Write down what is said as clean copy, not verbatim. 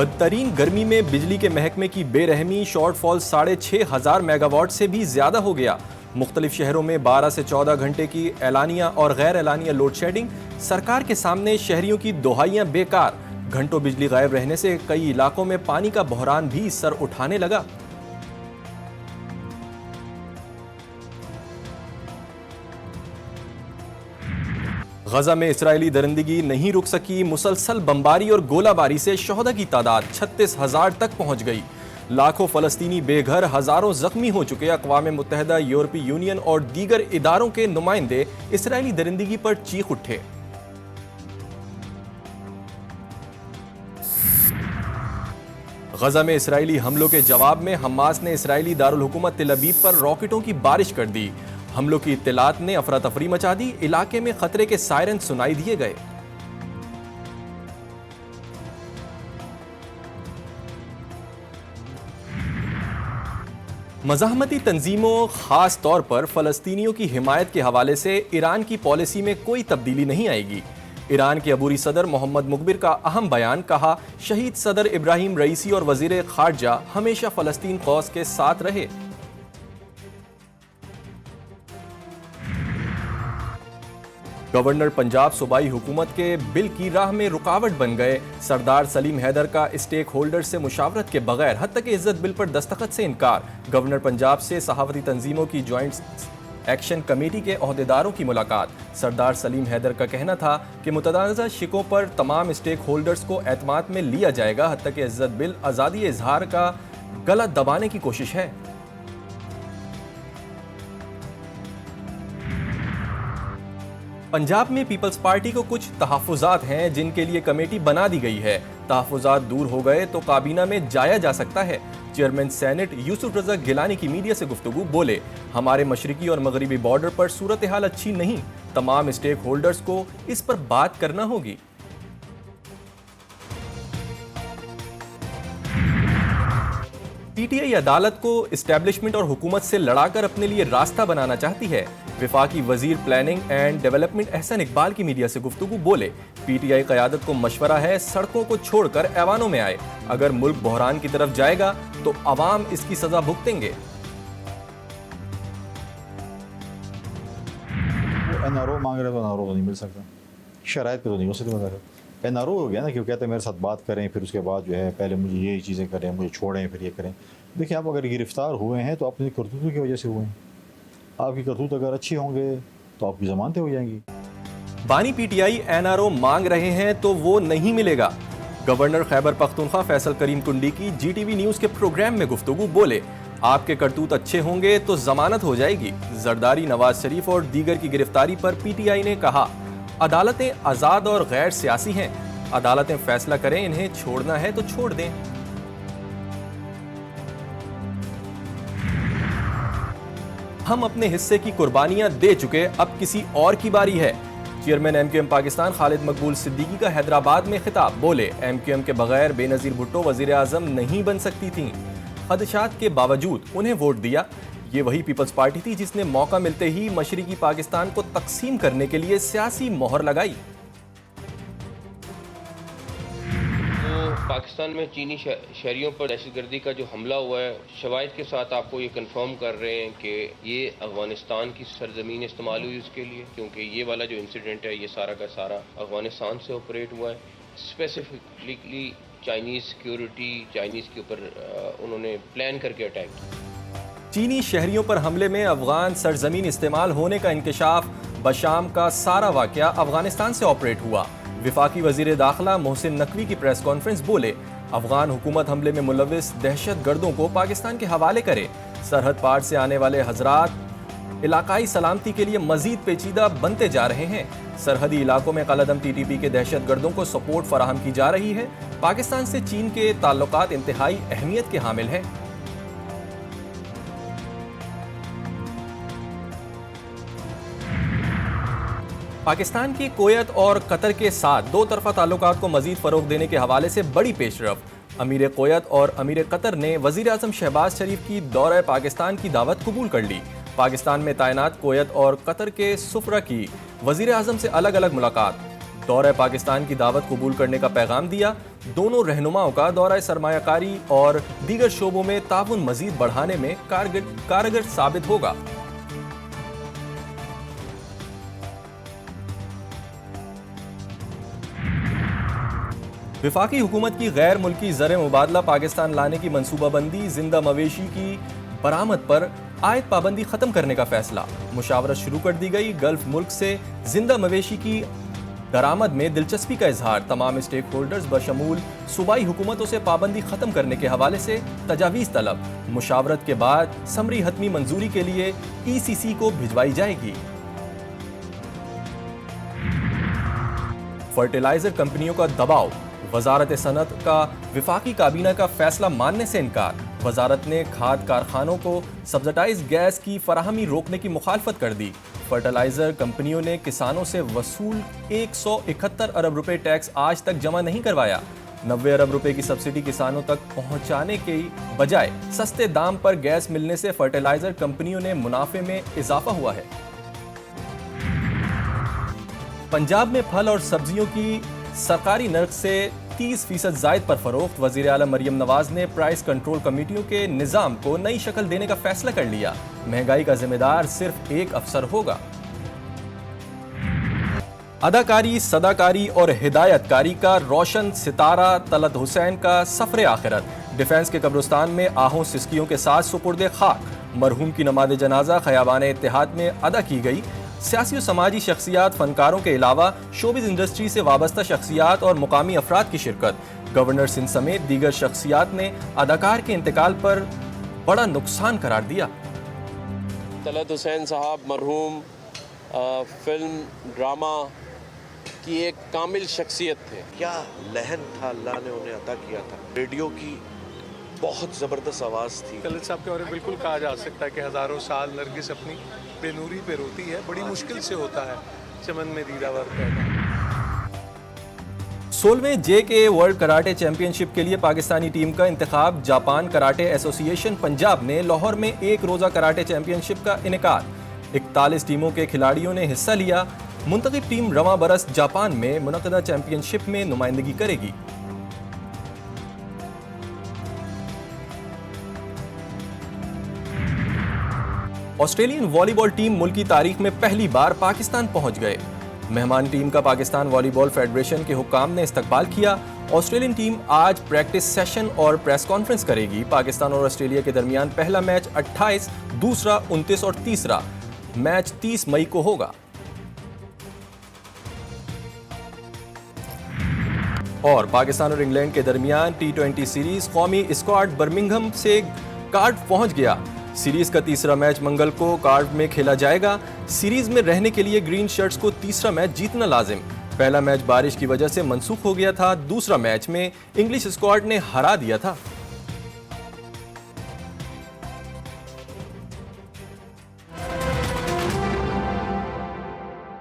बदतरीन गर्मी में बिजली के महकमे की बेरहमी, शॉर्टफॉल 6,500 मेगावाट से भी ज्यादा हो गया। मुख्तलिफ शहरों में 12 से 14 घंटे की एलानिया और गैर एलानिया लोड शेडिंग। सरकार के सामने शहरियों की दोहाइयां बेकार। घंटों बिजली गायब रहने से कई इलाकों में पानी का बहरान भी सर उठाने लगा। गजा में इजरायली दरिंदगी नहीं रुक सकी। मुसलसल बमबारी और गोलाबारी से शहदा की तादाद 36,000 तक पहुंच गई। लाखों फलस्तीनी बेघर, हजारों जख्मी हो चुके। अक़वाम मुत्तहिदा, यूरोपीय यूनियन और दीगर इदारों के नुमाइंदे इजरायली दरिंदगी पर चीख उठे। गजा में इजरायली हमलों के जवाब में हमास ने इजरायली दारुल हुकूमत तेल अवीव पर रॉकेटों की बारिश कर दी। हमलों की इत्तलात ने अफरा तफरी मचा दी। इलाके में खतरे के सायरन सुनाई दिए गए। मज़ाहमती तंजीमों, खास तौर पर फ़लस्तीनियों की हिमायत के हवाले से ईरान की पॉलिसी में कोई तब्दीली नहीं आएगी। ईरान के अबूरी सदर मोहम्मद मुकबिर का अहम बयान, कहा शहीद सदर इब्राहिम रईसी और वज़ीर खारजा हमेशा फ़लस्तीन कौस के साथ रहे। गवर्नर पंजाब सूबाई हुकूमत के बिल की राह में रुकावट बन गए। सरदार सलीम हैदर का स्टेक होल्डर से मुशावरत के बगैर हद तक इज्जत बिल पर दस्तखत से इनकार। गवर्नर पंजाब से सहाफ़ती तंजीमों की ज्वाइंट एक्शन कमेटी के अहदेदारों की मुलाकात। सरदार सलीम हैदर का कहना था कि मुतनाज़ा शिकों पर तमाम स्टेक होल्डर्स को एतमाद में लिया जाएगा। हद तक इज्जत बिल आज़ादी इजहार का गला दबाने की कोशिश है। पंजाब में पीपल्स पार्टी को कुछ तहफ़्फ़ुज़ात हैं जिनके लिए कमेटी बना दी गई है। तहफ़्फ़ुज़ात दूर हो गए तो काबीना में जाया जा सकता है। चेयरमैन सेनेट यूसुफ रज़ा गिलानी की मीडिया से गुफ्तगू, बोले हमारे मशरिकी और मगरिबी बॉर्डर पर सूरत हाल अच्छी नहीं। तमाम स्टेक होल्डर्स को इस पर बात करना होगी। पीटीआई अदालत को इस्टेब्लिशमेंट और हुकूमत से लड़ाकर अपने लिए रास्ता बनाना चाहती है। विफाकी वजीर planning and development Ahsan Iqbal की मीडिया से गुफ्तगू, बोले पीटीआई क़यादत को मशवरा है सड़कों को छोड़कर ऐवानों में आए। अगर मुल्क बहरान की तरफ जाएगा तो अवाम इसकी सजा भुगतेंगे। एनआरओ मांग रहे तो एनआरओ तो नहीं मिल सकता, शराइत पे तो नहीं हो सकती। एनआरओ हो गया ना, क्यों कहते हैं मेरे साथ बात करें, फिर उसके बाद जो है पहले मुझे ये चीज़ें करें, मुझे छोड़ें, फिर ये करें। देखिए, आप अगर गिरफ्तार हुए हैं तो अपनी करतूतों की वजह से हुए हैं। आपकी करतूत अगर अच्छी होंगे तो आपकी जमानतें हो जाएंगी। बानी पीटीआई एनआरओ मांग रहे हैं तो वो नहीं मिलेगा। गवर्नर खैबर पख्तूनख्वा फैसल करीम कुंडी की जीटीवी न्यूज़ के प्रोग्राम में गुफ्तगू, बोले आपके करतूत अच्छे होंगे तो जमानत हो जाएगी। जरदारी, नवाज शरीफ और दीगर की गिरफ्तारी पर पीटीआई ने कहा अदालतें आज़ाद और गैर सियासी हैं। अदालतें फैसला करें, इन्हें छोड़ना है तो छोड़ दें। हम अपने हिस्से की कुर्बानियां दे चुके, अब किसी और की बारी है। चेयरमैन एमक्यूएम पाकिस्तान खालिद मकबूल सिद्दीकी का हैदराबाद में खिताब, बोले एमक्यूएम के बगैर बेनज़ीर भुट्टो वज़ीर आज़म नहीं बन सकती थीं। खदशात के बावजूद उन्हें वोट दिया। ये वही पीपल्स पार्टी थी जिसने मौका मिलते ही मशरिकी पाकिस्तान को तकसीम करने के लिए सियासी मोहर लगाई। पाकिस्तान में चीनी शहरियों पर दहशतगर्दी का जो हमला हुआ है, शवाहिद के साथ आपको ये कंफर्म कर रहे हैं कि ये अफगानिस्तान की सरजमीन इस्तेमाल हुई उसके लिए, क्योंकि ये वाला जो इंसिडेंट है ये सारा का सारा अफगानिस्तान से ऑपरेट हुआ है। स्पेसिफिकली चाइनीज़ सिक्योरिटी, चाइनीज़ के ऊपर उन्होंने प्लान करके अटैक किया। चीनी शहरियों पर हमले में अफगान सरजमीन इस्तेमाल होने का इंकशाफ, बशाम का सारा वाकया अफगानिस्तान से ऑपरेट हुआ। विफाकी वजीर दाखिला मोहसिन नकवी की प्रेस कॉन्फ्रेंस, बोले अफगान हुकूमत हमले में मुलविस दहशत गर्दों को पाकिस्तान के हवाले करे। सरहद पार से आने वाले हजरात इलाकाई सलामती के लिए मजीद पेचीदा बनते जा रहे हैं। सरहदी इलाकों में कलअदम टीटीपी के दहशत गर्दों को सपोर्ट फराहम की जा रही है। पाकिस्तान से चीन के ताल्लुकात इंतहाई अहमियत के हामिल हैं। पाकिस्तान की कुवैत और कतर के साथ दो तरफा ताल्लुकात को मजीद फ़रोग देने के हवाले से बड़ी पेशरफ। अमीर कुवैत और अमीर कतर ने वज़ीर आज़म शहबाज शरीफ की दौरा पाकिस्तान की दावत कबूल कर ली। पाकिस्तान में तैनात कुवैत और कतर के सुफरा की वज़ीर आज़म से अलग अलग मुलाकात। दौरा पाकिस्तान की दावत कबूल करने का पैगाम दिया। दोनों रहनुमाओं का दौरा सरमायाकारी और दीगर शोबों में ताउन मजीद बढ़ाने में कारगर साबित होगा। विफाकी हुकूमत की गैर मुल्की ज़र मुबादला पाकिस्तान लाने की मनसूबाबंदी, जिंदा मवेशी की बरामद पर आयत पाबंदी खत्म करने का फैसला, मुशावरत शुरू कर दी गई। गल्फ मुल्क से जिंदा मवेशी की दरामद में दिलचस्पी का इजहार, तमाम स्टेक होल्डर्स बशमूल सूबाई हुकूमतों से पाबंदी खत्म करने के हवाले से तजावीज़ तलब, मुशावरत के बाद समरी हतमी मंजूरी के लिए ECC को भिजवाई जाएगी। फर्टिलाइजर कंपनियों का दबाव, वजारत सनत का विफाकी काबीना का फैसला मानने से इनकार, वजारत ने खाद कारखानों को सब्सिडाइज गैस की फराहमी रोकने की मुखालफत कर दी। फर्टिलाइजर कंपनियों ने किसानों से वसूल 171 अरब रुपए टैक्स आज तक जमा नहीं करवाया। 90 अरब रुपए की सब्सिडी किसानों तक पहुंचाने के बजाय सस्ते दाम पर गैस मिलने से फर्टिलाइजर कंपनियों ने मुनाफे में इजाफा हुआ है। पंजाब में फल और सब्जियों की सरकारी नर्क से 30% जायद पर फरोख्त, वजीर आला मरियम नवाज ने प्राइस कंट्रोल कमेटियों के निज़ाम को नई शक्ल देने का फैसला कर लिया। महंगाई का जिम्मेदार सिर्फ एक अफसर होगा। अदाकारी, सदाकारी और हिदायतकारी का रोशन सितारा तलत हुसैन का सफर आखिरत, डिफेंस के कब्रिस्तान में आहों सिस्कियों के साथ सुपुर्द खाक, मरहूम की नमाज जनाजा खयाबान इत्तेहाद में अदा की गई। सियासी और समाजी शख्सियात, फनकारों के अलावा शोबिज़ इंडस्ट्री से वाबस्ता शख्सियात और मुकामी अफराद की शिरकत। गवर्नर सिंध समेत दीगर शख्सियात ने अदाकार के इंतकाल पर बड़ा नुकसान करार दिया। तलत हुसैन साहब मरहूम फिल्म ड्रामा की एक कामिल शख्सियत थे। क्या लहन था अल्लाह ने उन्हें अता किया था। रेडियो की बहुत ज़बरदस्त आवाज़ थी। तलत साहब के बारे में बिल्कुल कहा जा सकता है कि हज़ारों साल नरगिस अपनी बेनूरी पे रोती है, बड़ी मुश्किल से होता है चमन में दीदावर पैदा। 16वें JKA वर्ल्ड कराटे चैंपियनशिप के लिए पाकिस्तानी टीम का इंतखाब, जापान कराटे एसोसिएशन पंजाब ने लाहौर में एक रोज़ा कराटे चैंपियनशिप का इनेकाद। 41 टीमों के खिलाड़ियों ने हिस्सा लिया। मुंतखब टीम रवां बरस जापान में मुनक़दा चैंपियनशिप में नुमाइंदगी करेगी। ऑस्ट्रेलियन वॉलीबॉल टीम मुल्क की तारीख में पहली बार पाकिस्तान पहुंच गए। मेहमान टीम का पाकिस्तान वॉलीबॉल फेडरेशन के हुक्काम ने इस्तकबाल किया। ऑस्ट्रेलियन टीम आज प्रैक्टिस सेशन और प्रेस कॉन्फ्रेंस करेगी। पाकिस्तान और ऑस्ट्रेलिया के दरमियान पहला मैच 28, दूसरा 29 और तीसरा मैच 30 मई को होगा। और पाकिस्तान और इंग्लैंड के दरमियान T20 सीरीज कौमी स्क्वाड बर्मिंघम से कार्डिफ पहुंच गया। सीरीज का तीसरा मैच मंगल को कार्डिफ में खेला जाएगा। सीरीज में रहने के लिए ग्रीन शर्ट्स को तीसरा मैच जीतना लाजिम। पहला मैच बारिश की वजह से मनसूख हो गया था। दूसरा मैच में इंग्लिश स्क्वाड ने हरा दिया था।